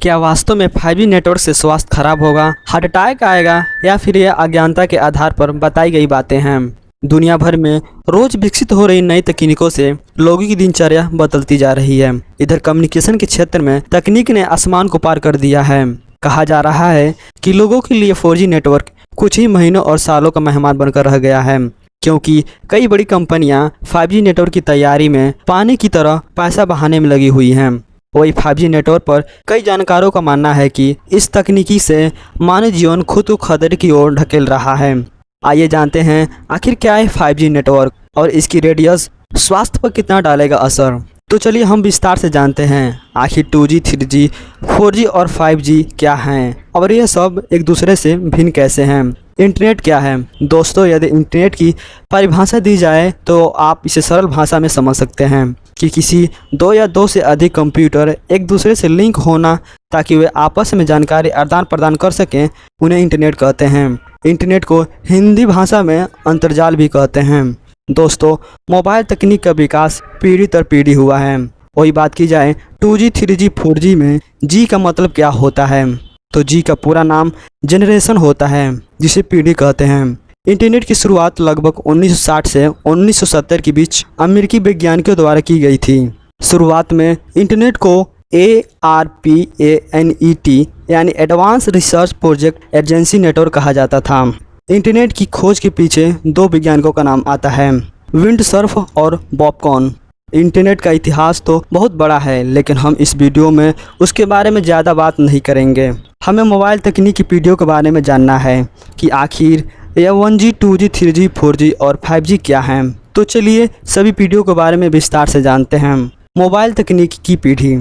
क्या वास्तव में 5G नेटवर्क से स्वास्थ्य खराब होगा, हार्ट अटैक आएगा, या फिर यह अज्ञानता के आधार पर बताई गई बातें हैं। दुनिया भर में रोज विकसित हो रही नई तकनीकों से लोगों की दिनचर्या बदलती जा रही है। इधर कम्युनिकेशन के क्षेत्र में तकनीक ने आसमान को पार कर दिया है। कहा जा रहा है कि लोगों के लिए 4G नेटवर्क कुछ ही महीनों और सालों का मेहमान बनकर रह गया है, क्योंकि कई बड़ी कंपनियां 5G नेटवर्क की तैयारी में पानी की तरह पैसा बहाने में लगी हुई हैं। वही 5G नेटवर्क पर कई जानकारों का मानना है कि इस तकनीकी से मानव जीवन खुद को खतरे की ओर ढकेल रहा है। आइए जानते हैं आखिर क्या है 5G नेटवर्क और इसकी रेडियस स्वास्थ्य पर कितना डालेगा असर। तो चलिए हम विस्तार से जानते हैं आखिर 2G, 3G, 4G और 5G क्या हैं और यह सब एक दूसरे से भिन्न कैसे हैं। इंटरनेट क्या है? दोस्तों, यदि इंटरनेट की परिभाषा दी जाए तो आप इसे सरल भाषा में समझ सकते हैं कि किसी दो या दो से अधिक कंप्यूटर एक दूसरे से लिंक होना ताकि वे आपस में जानकारी आदान प्रदान कर सकें, उन्हें इंटरनेट कहते हैं। इंटरनेट को हिंदी भाषा में अंतर्जाल भी कहते हैं। दोस्तों, मोबाइल तकनीक का विकास पीढ़ी दर पीढ़ी हुआ है। वही बात की जाए 2G, 3G, 4G में G का मतलब क्या होता है, तो G का पूरा नाम जनरेशन होता है, जिसे पीढ़ी कहते हैं। इंटरनेट की शुरुआत लगभग 1960 से 1970 के बीच अमेरिकी वैज्ञानिकों द्वारा की गई थी। शुरुआत में इंटरनेट को ARPANET यानी advance research project agency network कहा जाता था। इंटरनेट की खोज के पीछे दो वैज्ञानिकों का नाम आता है, विंडसर्फ और बॉब कॉन। इंटरनेट का इतिहास तो बहुत बड़ा है, लेकिन हम इस वीडियो में उसके बारे में ज़्यादा बात नहीं करेंगे। हमें मोबाइल तकनीक की पीढ़ियों के बारे में जानना है कि आखिर यह 1G, 2G, 3G, 4G और 5G क्या हैं। तो चलिए सभी पीढ़ियों के बारे में विस्तार से जानते हैं। मोबाइल तकनीक की पीढ़ी।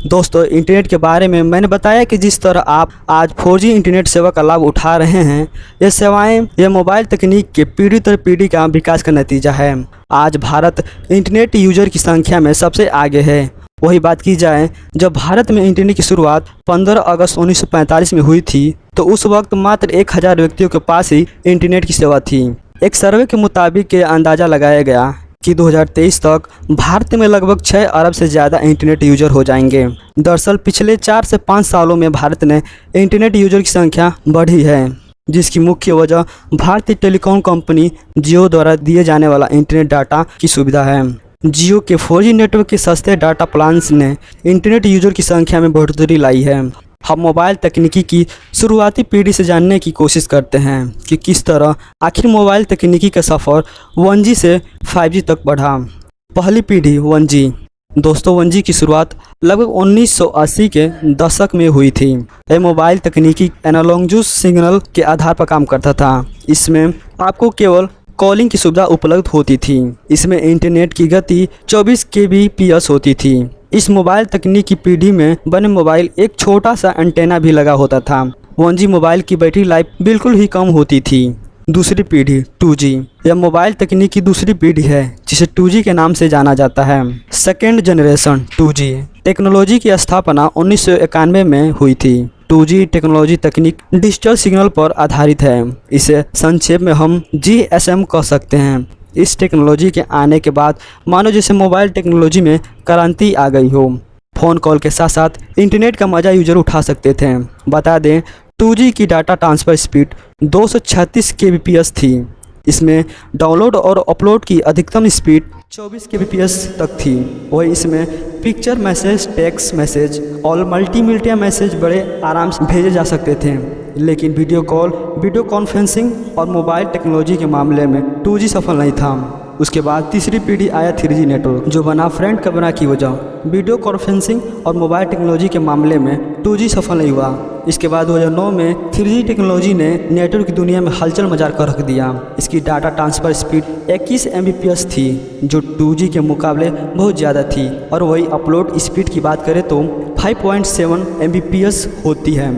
दोस्तों, इंटरनेट के बारे में मैंने बताया कि जिस तरह आप आज 4G इंटरनेट सेवा का लाभ उठा रहे हैं, ये सेवाएं यह मोबाइल तकनीक के पीढ़ी दर पीढ़ी का विकास का नतीजा है। आज भारत इंटरनेट यूजर की संख्या में सबसे आगे है। वही बात की जाए, जब भारत में इंटरनेट की शुरुआत 15 अगस्त 1945 में हुई थी, तो उस वक्त मात्र 1000 व्यक्तियों के पास ही इंटरनेट की सेवा थी। एक सर्वे के मुताबिक ये अंदाज़ा लगाया गया कि 2023 तक भारत में लगभग 6 अरब से ज़्यादा इंटरनेट यूजर हो जाएंगे। दरअसल पिछले 4 से 5 सालों में भारत ने इंटरनेट यूजर की संख्या बढ़ी है, जिसकी मुख्य वजह भारतीय टेलीकॉम कंपनी जियो द्वारा दिए जाने वाला इंटरनेट डाटा की सुविधा है। जियो के 4G नेटवर्क के सस्ते डाटा प्लान्स ने इंटरनेट यूजर की संख्या में बढ़ोतरी लाई है। हम मोबाइल तकनीकी की शुरुआती पीढ़ी से जानने की कोशिश करते हैं कि किस तरह आखिर मोबाइल तकनीकी का सफ़र 1G से 5G तक बढ़ा। पहली पीढ़ी 1G। दोस्तों, 1G की शुरुआत लगभग 1980 के दशक में हुई थी। यह मोबाइल तकनीकी एनालॉग सिग्नल के आधार पर काम करता था। इसमें आपको केवल कॉलिंग की सुविधा उपलब्ध होती थी। इसमें इंटरनेट की गति 24 kbps होती थी। इस मोबाइल तकनीक की पीढ़ी में बने मोबाइल एक छोटा सा एंटेना भी लगा होता था। 1G मोबाइल की बैटरी लाइफ बिल्कुल ही कम होती थी। दूसरी पीढ़ी 2G। यह मोबाइल तकनीक की दूसरी पीढ़ी है, जिसे 2G के नाम से जाना जाता है। Second generation 2G। टेक्नोलॉजी की स्थापना 1991 में हुई थी। 2G टेक्नोलॉजी तकनीक डिजिटल सिग्नल पर आधारित है। इसे संक्षेप में हम GSM कह सकते हैं। इस टेक्नोलॉजी के आने के बाद मानो जैसे मोबाइल टेक्नोलॉजी में क्रांति आ गई हो। फ़ोन कॉल के साथ साथ इंटरनेट का मज़ा यूजर उठा सकते थे। बता दें, 2G की डाटा ट्रांसफ़र स्पीड 236 kbps थी। इसमें डाउनलोड और अपलोड की अधिकतम स्पीड 24 kbps तक थी। वही इसमें पिक्चर मैसेज, टेक्स्ट मैसेज और मल्टीमीडिया मैसेज बड़े आराम से भेजे जा सकते थे। लेकिन वीडियो कॉल, वीडियो कॉन्फ्रेंसिंग और मोबाइल टेक्नोलॉजी के मामले में 2G सफल नहीं था। उसके बाद तीसरी पीढ़ी आया 3G नेटवर्क, जो बना फ्रेंड कैमरा की वजह। वीडियो कॉन्फ्रेंसिंग और मोबाइल टेक्नोलॉजी के मामले में 2G सफल नहीं हुआ। इसके बाद 2009 में 3G टेक्नोलॉजी ने नेटवर्क की दुनिया में हलचल मचा कर रख दिया। इसकी डाटा ट्रांसफ़र स्पीड 21 Mbps थी, जो 2G के मुकाबले बहुत ज़्यादा थी। और वही अपलोड स्पीड की बात करें तो 5.7 Mbps होती है।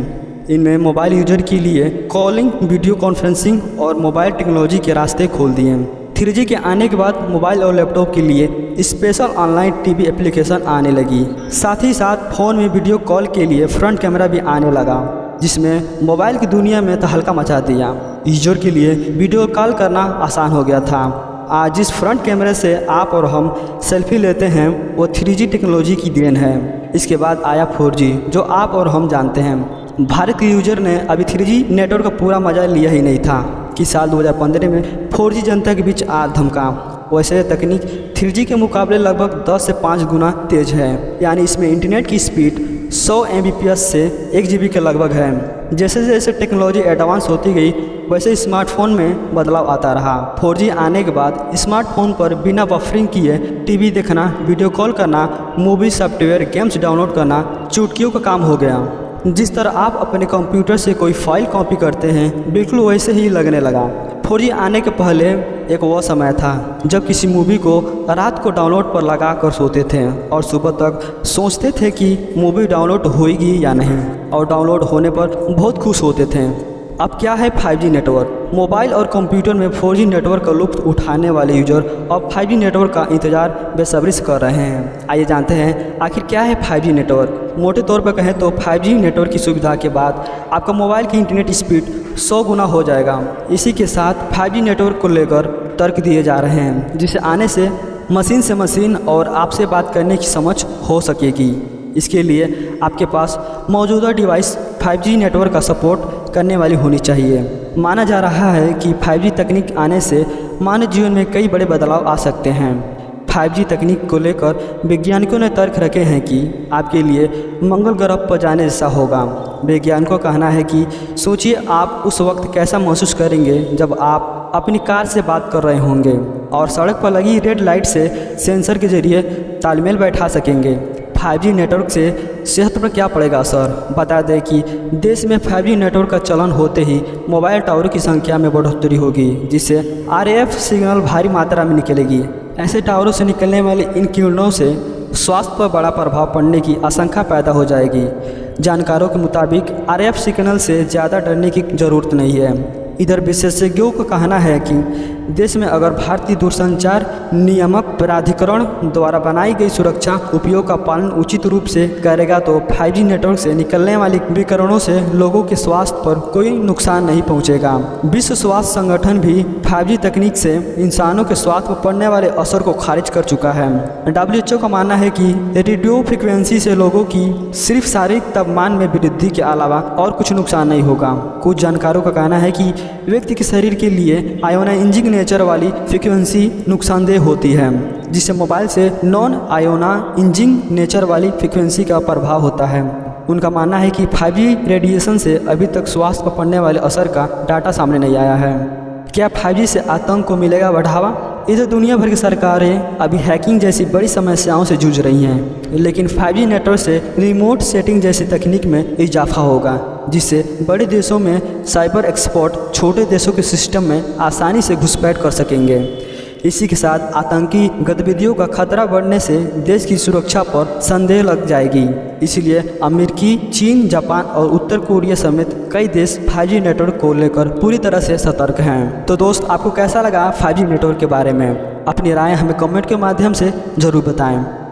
इनमें मोबाइल यूजर के लिए कॉलिंग, वीडियो कॉन्फ्रेंसिंग और मोबाइल टेक्नोलॉजी के रास्ते खोल दिए। 3G के आने के बाद मोबाइल और लैपटॉप के लिए स्पेशल ऑनलाइन टीवी एप्लीकेशन आने लगी। साथ ही साथ फ़ोन में वीडियो कॉल के लिए फ्रंट कैमरा भी आने लगा, जिसमें मोबाइल की दुनिया में तहलका मचा दिया। यूजर के लिए वीडियो कॉल करना आसान हो गया था। आज जिस फ्रंट कैमरे से आप और हम सेल्फी लेते हैं वो 3G टेक्नोलॉजी की देन है। इसके बाद आया 4G जो आप और हम जानते हैं। भारत के यूजर ने अभी 3G नेटवर्क का पूरा मजा लिया ही नहीं था कि साल 2015 में 4G जनता के बीच आ धमका। वैसे तकनीक 3G के मुकाबले लगभग 10 से 5 गुना तेज है, यानी इसमें इंटरनेट की स्पीड 100 Mbps से 1 GB के लगभग है। जैसे जैसे टेक्नोलॉजी एडवांस होती गई वैसे स्मार्टफोन में बदलाव आता रहा। 4G आने के बाद स्मार्टफोन पर बिना बफरिंग किए टीवी देखना, वीडियो कॉल करना, मूवी सॉफ्टवेयर, गेम्स डाउनलोड करना चुटकियों का काम हो गया। जिस तरह आप अपने कंप्यूटर से कोई फाइल कॉपी करते हैं बिल्कुल वैसे ही लगने लगा। 4G आने के पहले एक वो समय था जब किसी मूवी को रात को डाउनलोड पर लगा कर सोते थे और सुबह तक सोचते थे कि मूवी डाउनलोड होएगी या नहीं, और डाउनलोड होने पर बहुत खुश होते थे। अब क्या है 5G नेटवर्क। मोबाइल और कंप्यूटर में 4G नेटवर्क का लुत्फ उठाने वाले यूजर अब 5G नेटवर्क का इंतजार बेसब्री से कर रहे हैं। आइए जानते हैं आखिर क्या है 5G नेटवर्क। मोटे तौर पर कहें तो 5G नेटवर्क की सुविधा के बाद आपका मोबाइल की इंटरनेट स्पीड 100 गुना हो जाएगा। इसी के साथ 5G नेटवर्क को लेकर तर्क दिए जा रहे हैं जिसे आने से मशीन और आपसे बात करने की समझ हो सकेगी। इसके लिए आपके पास मौजूदा डिवाइस 5G नेटवर्क का सपोर्ट करने वाली होनी चाहिए। माना जा रहा है कि 5G तकनीक आने से मानव जीवन में कई बड़े बदलाव आ सकते हैं। 5G तकनीक को लेकर वैज्ञानिकों ने तर्क रखे हैं कि आपके लिए मंगल ग्रह पर जाने जैसा होगा। वैज्ञानिकों का कहना है कि सोचिए आप उस वक्त कैसा महसूस करेंगे जब आप अपनी कार से बात कर रहे होंगे और सड़क पर लगी रेड लाइट से सेंसर के जरिए तालमेल बैठा सकेंगे। 5G नेटवर्क से सेहत पर क्या पड़ेगा असर। बता दें कि देश में 5G नेटवर्क का चलन होते ही मोबाइल टावरों की संख्या में बढ़ोतरी होगी, जिससे RF सिग्नल भारी मात्रा में निकलेगी। ऐसे टावरों से निकलने वाले इन किरणों से स्वास्थ्य पर बड़ा प्रभाव पड़ने की आशंका पैदा हो जाएगी। जानकारों के मुताबिक RF सिग्नल से ज़्यादा डरने की ज़रूरत नहीं है। इधर विशेषज्ञों का कहना है कि देश में अगर भारतीय दूरसंचार नियामक प्राधिकरण द्वारा बनाई गई सुरक्षा उपयोग का पालन उचित रूप से करेगा तो 5G नेटवर्क से निकलने वाली विकिरणों से लोगों के स्वास्थ्य पर कोई नुकसान नहीं पहुंचेगा। विश्व स्वास्थ्य संगठन भी 5G तकनीक से इंसानों के स्वास्थ्य पर पड़ने वाले असर को खारिज कर चुका है। WHO का मानना है कि रेडियो फ्रिक्वेंसी से लोगों की सिर्फ शारीरिक तापमान में वृद्धि के अलावा और कुछ नुकसान नहीं होगा। कुछ जानकारों का कहना है कि व्यक्ति के शरीर के लिए आयोनाइजिंग नेचर वाली फ्रिक्वेंसी नुकसानदेह होती है, जिससे मोबाइल से नॉन आयोनाइजिंग नेचर वाली फ्रिक्वेंसी का प्रभाव होता है। उनका मानना है कि 5G रेडिएशन से अभी तक स्वास्थ्य पर पड़ने वाले असर का डाटा सामने नहीं आया है। क्या 5G से आतंक को मिलेगा बढ़ावा। इधर दुनिया भर की सरकारें अभी हैकिंग जैसी बड़ी समस्याओं से जूझ रही हैं, लेकिन 5G नेटवर्क से रिमोट सेटिंग जैसी तकनीक में इजाफा होगा, जिससे बड़े देशों में साइबर एक्सपर्ट छोटे देशों के सिस्टम में आसानी से घुसपैठ कर सकेंगे। इसी के साथ आतंकी गतिविधियों का खतरा बढ़ने से देश की सुरक्षा पर संदेह लग जाएगी। इसलिए अमेरिकी, चीन, जापान और उत्तर कोरिया समेत कई देश 5G नेटवर्क को लेकर पूरी तरह से सतर्क हैं। तो दोस्त, आपको कैसा लगा 5G नेटवर्क के बारे में? अपनी राय हमें कमेंट के माध्यम से ज़रूर बताएं।